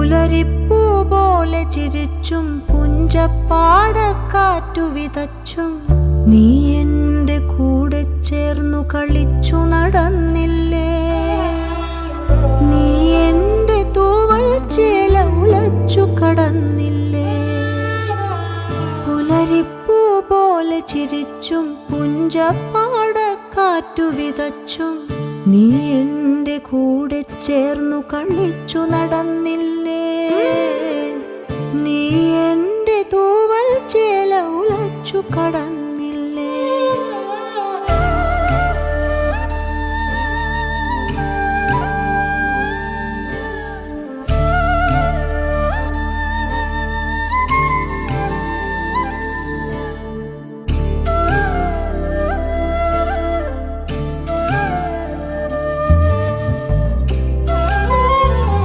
പുലരിപ്പൂ പോലെ ചിരിച്ചും പുഞ്ചപ്പാടക്കാറ്റു വിതച്ചും നീ എൻ്റെ കൂടെ ചേർന്നു കളിച്ചു നടന്നില്ലേ. നീ എൻ്റെ തൂവൽ ചേല ഉലച്ചു കടന്നില്ലേ. പുലരിപ്പൂ പോലെ ചിരിച്ചും പുഞ്ചപ്പാടക്കാറ്റു വിതച്ചും നീ എൻ്റെ കൂടെ ചേർന്നു കളിച്ചു നടന്നില്ലേ. നീ എൻ്റെ തൂവൽ ചേല ഉലച്ചു കടന്നില്ലേ.